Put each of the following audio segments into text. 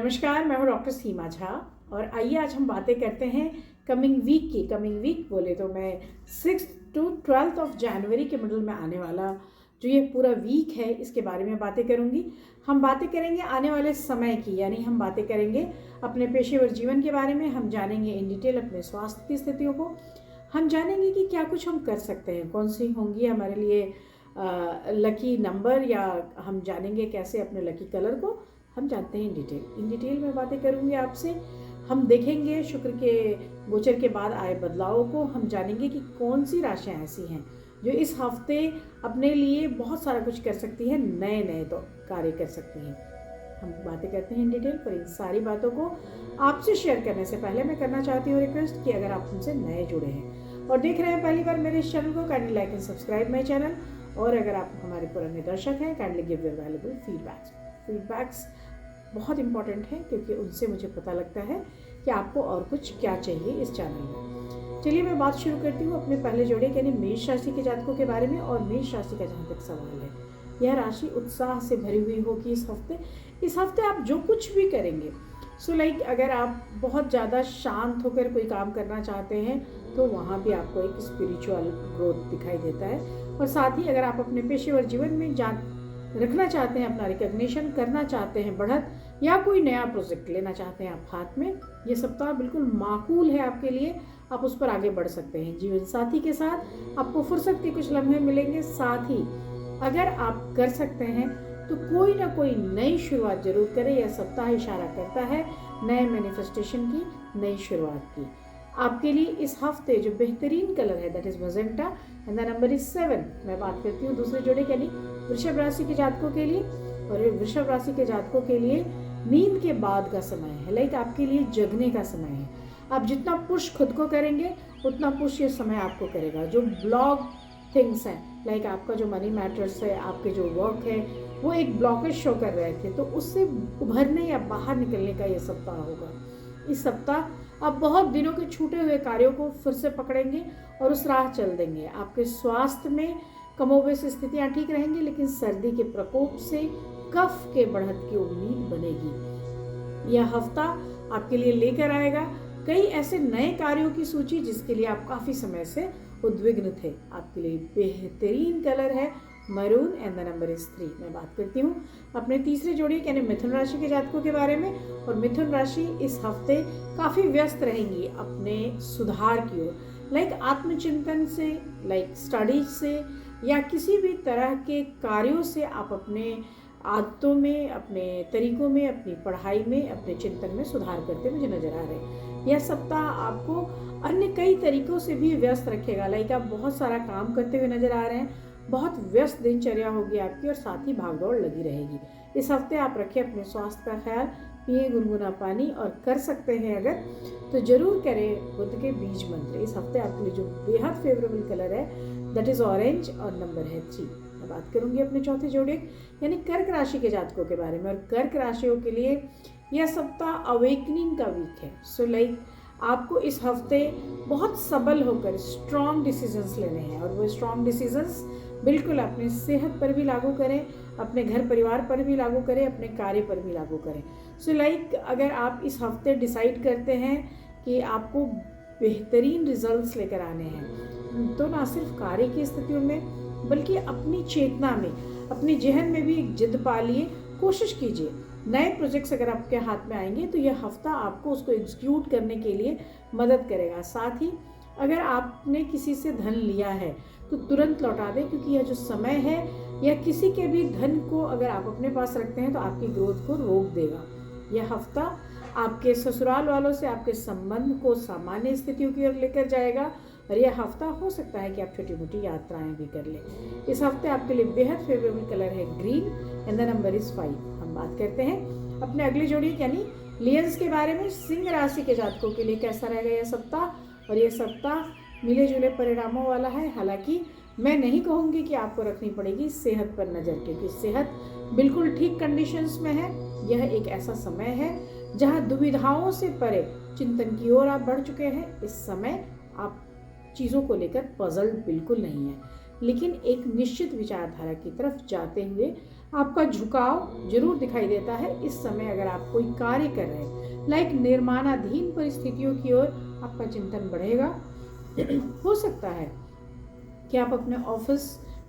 नमस्कार, मैं हूँ डॉक्टर सीमा झा और आइए आज हम बातें करते हैं कमिंग वीक की। कमिंग वीक बोले तो मैं 6 to 12 ऑफ जनवरी के मिडल में आने वाला जो ये पूरा वीक है इसके बारे में बातें करूँगी। हम बातें करेंगे आने वाले समय की, यानी हम बातें करेंगे अपने पेशेवर जीवन के बारे में। हम जानेंगे इन डिटेल अपने स्वास्थ्य की स्थितियों को। हम जानेंगे कि क्या कुछ हम कर सकते हैं, कौन सी होंगी हमारे लिए लकी नंबर, या हम जानेंगे कैसे अपने लकी कलर को हम जानते हैं इन डिटेल में बातें करूंगी आपसे। हम देखेंगे शुक्र के गोचर के बाद आए बदलावों को। हम जानेंगे कि कौन सी राशियां ऐसी हैं जो इस हफ्ते अपने लिए बहुत सारा कुछ कर सकती है, नए नए तो कार्य कर सकती हैं। हम बातें करते हैं इन डिटेल पर। इन सारी बातों को आपसे शेयर करने से पहले मैं करना चाहती हूँ रिक्वेस्ट कि अगर आप हमसे नए जुड़े हैं और देख रहे हैं पहली बार मेरे इस चैनल को, kindly like and subscribe my channel. और अगर आप हमारे पुराने दर्शक हैं, kindly give your valuable feedbacks बहुत इंपॉर्टेंट है, क्योंकि उनसे मुझे पता लगता है कि आपको और कुछ क्या चाहिए इस चैनल में। चलिए मैं बात शुरू करती हूँ अपने पहले जोड़े यानी मेष राशि के जातकों के बारे में। और मेष राशि का जहाँ तक सवाल है, यह राशि उत्साह से भरी हुई होगी इस हफ्ते आप जो कुछ भी करेंगे। अगर आप बहुत ज़्यादा शांत होकर कोई काम करना चाहते हैं तो वहाँ भी आपको एक स्पिरिचुअल ग्रोथ दिखाई देता है। और साथ ही अगर आप अपने पेशेवर जीवन में रखना चाहते हैं, अपना रिकॉग्निशन करना चाहते हैं, बढ़त, या कोई नया प्रोजेक्ट लेना चाहते हैं आप हाथ में, ये सप्ताह बिल्कुल माकूल है आपके लिए। आप उस पर आगे बढ़ सकते हैं। जीवन साथी के साथ आपको फुर्सत के कुछ लम्हे मिलेंगे। साथ ही अगर आप कर सकते हैं तो कोई ना कोई नई शुरुआत जरूर करें। यह सप्ताह इशारा करता है नए मैनिफेस्टेशन की, नई शुरुआत की। आपके लिए इस हफ्ते जो बेहतरीन कलर है that is magenta and the number is 7। मैं बात करती हूँ दूसरे जोड़े यानी वृषभ राशि के जातकों के लिए। और वृषभ राशि के जातकों के लिए नींद के बाद का समय है, आपके लिए जगने का समय है। आप जितना पुश खुद को करेंगे उतना पुश ये समय आपको करेगा। जो ब्लॉक थिंग्स हैं, आपका जो मनी मैटर्स है, आपके जो वर्क है, वो एक ब्लॉकेज शो कर रहे थे, तो उससे उभरने या बाहर निकलने का ये सप्ताह होगा। इस सप्ताह आप बहुत दिनों के छूटे हुए कार्यों को फिर से पकड़ेंगे और उस राह चल देंगे। आपके स्वास्थ्य में कमोबेश स्थितियाँ ठीक रहेंगी, लेकिन सर्दी के प्रकोप से कफ के बढ़त की उम्मीद बनेगी। यह हफ्ता आपके लिए लेकर आएगा कई ऐसे नए कार्यों की सूची जिसके लिए आप काफ़ी समय से उद्विग्न थे। आपके लिए बेहतरीन कलर है maroon and the number is 3। मैं बात करती हूँ अपने तीसरे जोड़ी यानी मिथुन राशि के जातकों के बारे में। और मिथुन राशि इस हफ्ते काफ़ी व्यस्त रहेंगी अपने सुधार की ओर, आत्मचिंतन से, स्टडीज से, या किसी भी तरह के कार्यों से आप अपने आदतों में, अपने तरीकों में, अपनी पढ़ाई में, अपने चिंतन में सुधार करते मुझे नजर आ रहे हैं। यह सप्ताह आपको अन्य कई तरीकों से भी व्यस्त रखेगा। आप बहुत सारा काम करते हुए नजर आ रहे हैं, बहुत व्यस्त दिनचर्या होगी आपकी और साथ ही भागदौड़ लगी रहेगी। इस हफ्ते आप रखें अपने स्वास्थ्य का ख्याल, पिए गुनगुना पानी, और कर सकते हैं अगर तो जरूर करें बुद्ध के बीज मंत्र। इस हफ्ते आपके लिए जो बेहद फेवरेबल कलर है दैट इज ऑरेंज और नंबर है 3। मैं बात करूंगी अपने चौथे जोड़े यानी कर्क राशि के जातकों के बारे में। और कर्क राशियों के लिए यह सप्ताह अवेकनिंग का वीक है। आपको इस हफ्ते बहुत सबल होकर स्ट्रॉन्ग डिसीजंस लेने हैं, और वो स्ट्रॉन्ग डिसीजंस बिल्कुल अपनी सेहत पर भी लागू करें, अपने घर परिवार पर भी लागू करें, अपने कार्य पर भी लागू करें। अगर आप इस हफ्ते डिसाइड करते हैं कि आपको बेहतरीन रिजल्ट्स लेकर आने हैं, तो ना सिर्फ कार्य की स्थितियों में बल्कि अपनी चेतना में, अपनी जहन में भी एक जिद पालिए, कोशिश कीजिए। नए प्रोजेक्ट्स अगर आपके हाथ में आएंगे तो यह हफ्ता आपको उसको एग्जीक्यूट करने के लिए मदद करेगा। साथ ही अगर आपने किसी से धन लिया है तो तुरंत लौटा दें, क्योंकि यह जो समय है, या किसी के भी धन को अगर आप अपने पास रखते हैं तो आपकी ग्रोथ को रोक देगा। यह हफ्ता आपके ससुराल वालों से आपके संबंध को सामान्य स्थितियों की ओर लेकर जाएगा। और यह हफ्ता हो सकता है कि आप छोटी मोटी यात्राएं भी कर लें। इस हफ्ते आपके लिए बेहद फेवरेबल कलर है green and the number is 5। हम बात करते हैं अपने अगले जोड़ी यानी लियंस के बारे में। सिंह राशि के जातकों के लिए कैसा रहेगा यह सप्ताह। और यह सप्ताह मिले जुले परिणामों वाला है। हालांकि मैं नहीं कहूँगी कि आपको रखनी पड़ेगी सेहत पर नज़र, क्योंकि सेहत बिल्कुल ठीक कंडीशंस में है। यह एक ऐसा समय है जहाँ दुविधाओं से परे चिंतन की ओर आप बढ़ चुके हैं। इस समय आप चीज़ों को लेकर पजल्ड बिल्कुल नहीं है। लेकिन एक निश्चित विचारधारा की तरफ जाते हुए आपका झुकाव जरूर दिखाई देता है। इस समय अगर आप कोई कार्य कर रहे हैं, लाइक निर्माणाधीन परिस्थितियों की ओर आपका चिंतन बढ़ेगा। हो सकता है कि आप अपने ऑफिस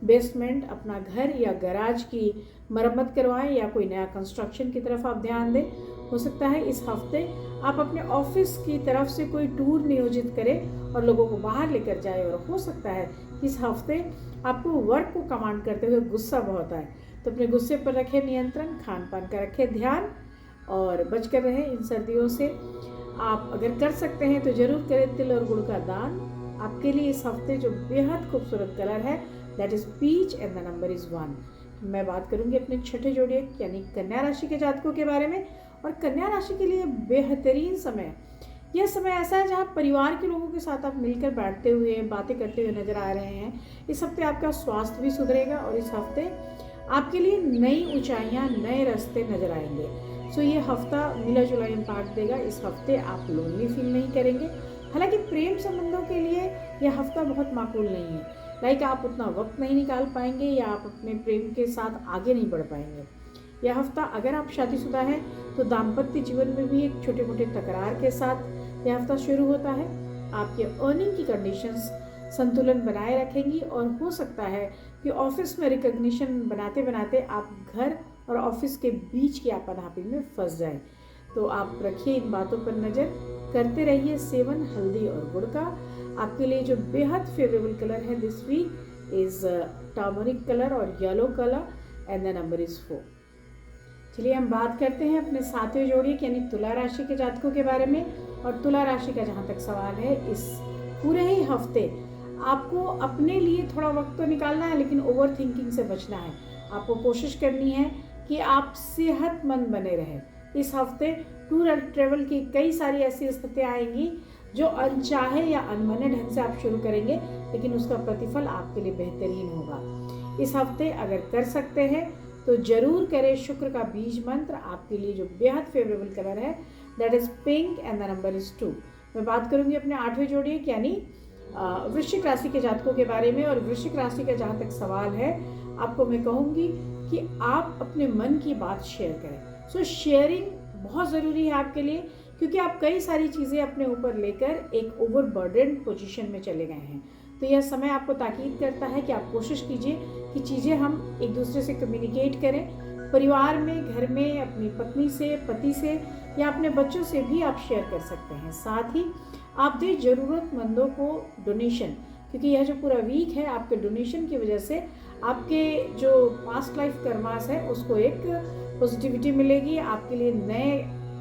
बेसमेंट, अपना घर या गैराज की मरम्मत करवाएं या कोई नया कंस्ट्रक्शन की तरफ आप ध्यान दें। हो सकता है इस हफ्ते आप अपने ऑफिस की तरफ से कोई टूर नियोजित करें और लोगों को बाहर लेकर जाए। और हो सकता है इस हफ्ते आपको वर्क को कमांड करते हुए गुस्सा बहुत आए, तो अपने गुस्से पर रखें नियंत्रण, खान पान का रखें ध्यान और बच कर रहें इन सर्दियों से। आप अगर कर सकते हैं तो ज़रूर करें तिल और गुड़ का दान। आपके लिए इस हफ्ते जो बेहद खूबसूरत कलर है that is peach and the number is 1। मैं बात करूंगी अपने छठे जोड़िए यानी कन्या राशि के जातकों के बारे में। और कन्या राशि के लिए बेहतरीन समय, यह समय ऐसा है जहाँ परिवार के लोगों के साथ आप मिलकर बैठते हुए बातें करते हुए नजर आ रहे हैं। इस हफ्ते आपका स्वास्थ्य भी सुधरेगा और इस हफ्ते आपके लिए नई ऊंचाइयाँ, नए रास्ते नजर आएंगे। सो ये हफ्ता मिला जुला इम्पैक्ट देगा। इस हफ्ते आप लोनली फील नहीं करेंगे। हालांकि प्रेम संबंधों के लिए यह हफ्ता बहुत माकूल नहीं है। लाइक आप उतना वक्त नहीं निकाल पाएंगे या आप अपने प्रेम के साथ आगे नहीं बढ़ पाएंगे। यह हफ्ता अगर आप शादीशुदा हैं तो दाम्पत्य जीवन में भी एक छोटे मोटे तकरार के साथ यह हफ्ता शुरू होता है। आपके अर्निंग की कंडीशंस संतुलन बनाए रखेंगी और हो सकता है कि ऑफिस में रिकॉग्निशन बनाते बनाते आप घर और ऑफिस के बीच की आपाधापी में फंस जाएं। तो आप रखिए इन बातों पर नज़र, करते रहिए सेवन हल्दी और गुड़ का। आपके लिए जो बेहद फेवरेबल कलर है this week is turmeric colour और yellow colour and the number is 4। चलिए हम बात करते हैं अपने सातवें जोड़ी यानी तुला राशि के जातकों के बारे में। और तुला राशि का जहाँ तक सवाल है, इस पूरे ही हफ्ते आपको अपने लिए थोड़ा वक्त तो निकालना है, लेकिन ओवर थिंकिंग से बचना है। आपको कोशिश करनी है कि आप सेहतमंद बने रहें। इस हफ्ते टूर और ट्रेवल की कई सारी ऐसी स्थितियाँ आएंगी जो अनचाहे या अनमने ढंग से आप शुरू करेंगे, लेकिन उसका प्रतिफल आपके लिए बेहतरीन होगा। इस हफ्ते अगर कर सकते हैं तो जरूर करें शुक्र का बीज मंत्र। आपके लिए जो बेहद फेवरेबल कलर है that is pink and the number is 2। मैं बात करूंगी अपने आठवें जोड़ी यानी वृश्चिक राशि के जातकों के बारे में। और वृश्चिक राशि का जहाँ तक सवाल है, आपको मैं कहूँगी कि आप अपने मन की बात शेयर करें। सो शेयरिंग बहुत ज़रूरी है आपके लिए, क्योंकि आप कई सारी चीज़ें अपने ऊपर लेकर एक ओवरबर्डन पोजीशन में चले गए हैं। तो यह समय आपको ताकीद करता है कि आप कोशिश कीजिए कि चीज़ें हम एक दूसरे से कम्युनिकेट करें। परिवार में, घर में, अपनी पत्नी से, पति से या अपने बच्चों से भी आप शेयर कर सकते हैं। साथ ही आप दें ज़रूरतमंदों को डोनेशन, क्योंकि यह जो पूरा वीक है आपके डोनेशन की वजह से आपके जो पास्ट लाइफ कर्मास है उसको एक पॉजिटिविटी मिलेगी। आपके लिए नए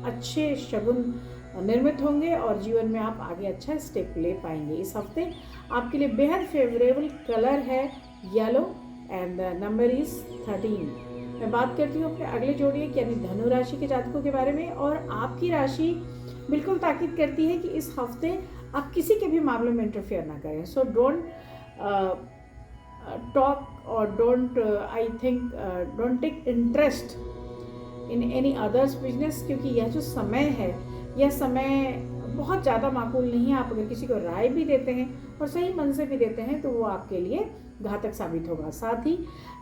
अच्छे शगुन निर्मित होंगे और जीवन में आप आगे अच्छा स्टेप ले पाएंगे। इस हफ्ते आपके लिए बेहद फेवरेबल कलर है yellow and the number is 13। मैं बात करती हूँ अपने अगले जोड़िए यानी धनु राशि के जातकों के बारे में। और आपकी राशि बिल्कुल ताकीद करती है कि इस हफ्ते आप किसी के भी मामले में इंटरफेयर ना करें। सो डोंट टॉक और don't don't take interest in any others business, क्योंकि यह जो समय है यह समय बहुत ज़्यादा माकूल नहीं है। आप अगर किसी को राय भी देते हैं और सही मन से भी देते हैं तो वो आपके लिए घातक साबित होगा। साथ ही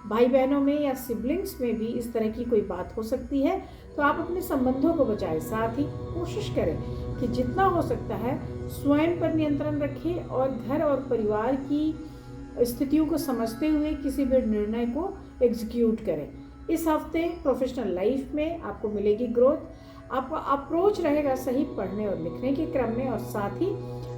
भाई बहनों में या सिबलिंग्स में भी इस तरह की कोई बात हो सकती है, तो आप अपने संबंधों को बचाएं। साथ ही कोशिश करें कि जितना हो सकता है स्वयं पर नियंत्रण रखें और घर और परिवार की स्थितियों को समझते हुए किसी भी निर्णय को एग्जीक्यूट करें। इस हफ्ते प्रोफेशनल लाइफ में आपको मिलेगी ग्रोथ। आपका अप्रोच रहेगा सही पढ़ने और लिखने के क्रम में, और साथ ही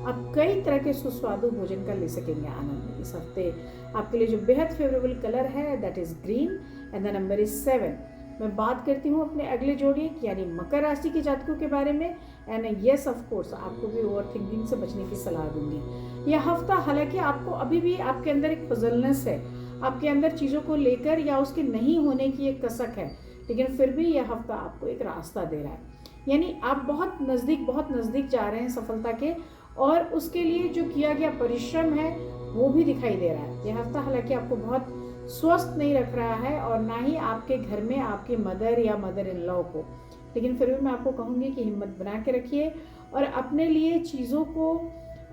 आप कई तरह के सुस्वादु भोजन का ले सकेंगे आनंद। इस हफ्ते आपके लिए जो बेहद फेवरेबल कलर है that is green and the number is 7। मैं बात करती हूँ अपने अगले जोड़ी यानी मकर राशि के जातकों के बारे में। एंड यस ऑफ कोर्स आपको भी ओवर थिंकिंग से बचने की सलाह दूंगी। यह हफ्ता हालांकि आपको अभी भी आपके अंदर एक पजलनेस है, आपके अंदर चीज़ों को लेकर या उसके नहीं होने की एक कसक है, लेकिन फिर भी यह हफ्ता आपको एक रास्ता दे रहा है। यानी आप बहुत नज़दीक जा रहे हैं सफलता के, और उसके लिए जो किया गया परिश्रम है वो भी दिखाई दे रहा है। यह हफ्ता हालांकि आपको बहुत स्वस्थ नहीं रख रहा है और ना ही आपके घर में आपके मदर या मदर इन लॉ को, लेकिन फिर भी मैं आपको कहूँगी कि हिम्मत बना के रखिए और अपने लिए चीज़ों को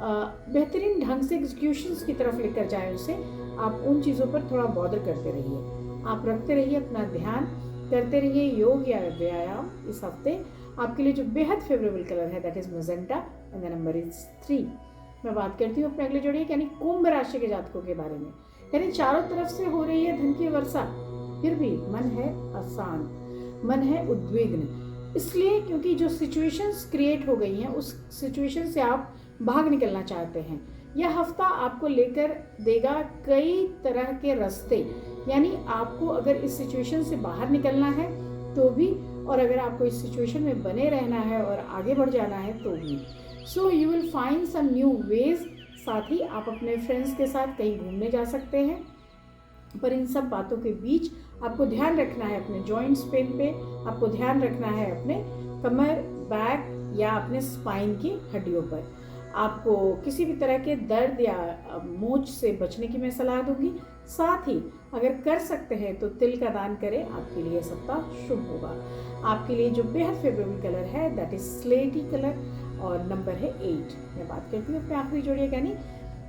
बेहतरीन ढंग से एग्जीक्यूशंस की तरफ लेकर जाए उसे। आप उन चीज़ों पर थोड़ा बॉदर करते रहिए, आप रखते रहिए अपना ध्यान, करते रहिए योग या व्यायाम। इस हफ्ते आपके लिए जो बेहद फेवरेबल कलर है that is magenta and the number is 3। मैं बात करती हूँ अपने अगले जोड़े यानी कुंभ राशि के जातकों के बारे में। यानी चारों तरफ से हो रही है धन की वर्षा, फिर भी मन है अशांत, मन है उद्विग्न। इसलिए क्योंकि जो सिचुएशंस क्रिएट हो गई हैं उस सिचुएशन से आप भाग निकलना चाहते हैं। यह हफ्ता आपको लेकर देगा कई तरह के रास्ते, यानी आपको अगर इस सिचुएशन से बाहर निकलना है तो भी, और अगर आपको इस सिचुएशन में बने रहना है और आगे बढ़ जाना है तो भी। So you will find some new ways. साथ ही आप अपने फ्रेंड्स के साथ कहीं घूमने जा सकते हैं, पर इन सब बातों के बीच आपको ध्यान रखना है अपने जॉइंट्स पेन पे, आपको ध्यान रखना है अपने कमर, बैक या अपने स्पाइन की हड्डियों पर। आपको किसी भी तरह के दर्द या मोच से बचने की मैं सलाह दूंगी। साथ ही अगर कर सकते हैं तो तिल का दान करें, आपके लिए सप्ताह शुभ होगा। आपके लिए जो बेहद फेवरेबल कलर है दैट इज स्लेटी कलर और नंबर है 8। मैं बात करती हूँ अपने आखिरी जोड़िए यानी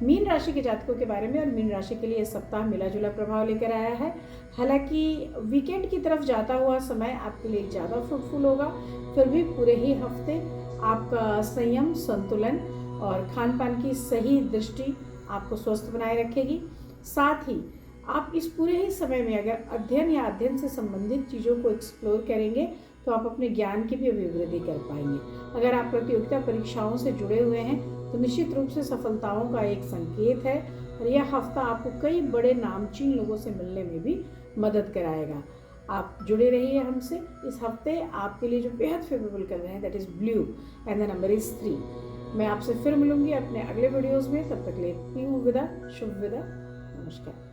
मीन राशि के जातकों के बारे में। और मीन राशि के लिए इस सप्ताह मिला जुला प्रभाव लेकर आया है। हालांकि वीकेंड की तरफ जाता हुआ समय आपके लिए ज़्यादा फ्रूटफुल होगा, फिर भी पूरे ही हफ्ते आपका संयम, संतुलन और खान पान की सही दृष्टि आपको स्वस्थ बनाए रखेगी। साथ ही आप इस पूरे ही समय में अगर अध्ययन या अध्ययन से संबंधित चीज़ों को एक्सप्लोर करेंगे तो आप अपने ज्ञान की भी अभिवृद्धि कर पाएंगे। अगर आप प्रतियोगिता परीक्षाओं से जुड़े हुए हैं तो निश्चित रूप से सफलताओं का एक संकेत है, और यह हफ्ता आपको कई बड़े नामचीन लोगों से मिलने में भी मदद कराएगा। आप जुड़े रहिए हमसे। इस हफ्ते आपके लिए जो बेहद फेवरेबल कलर है that is blue and the number is 3। मैं आपसे फिर मिलूंगी अपने अगले वीडियोज़ में। तब तक के लिए विदा, शुभ विदा, नमस्कार।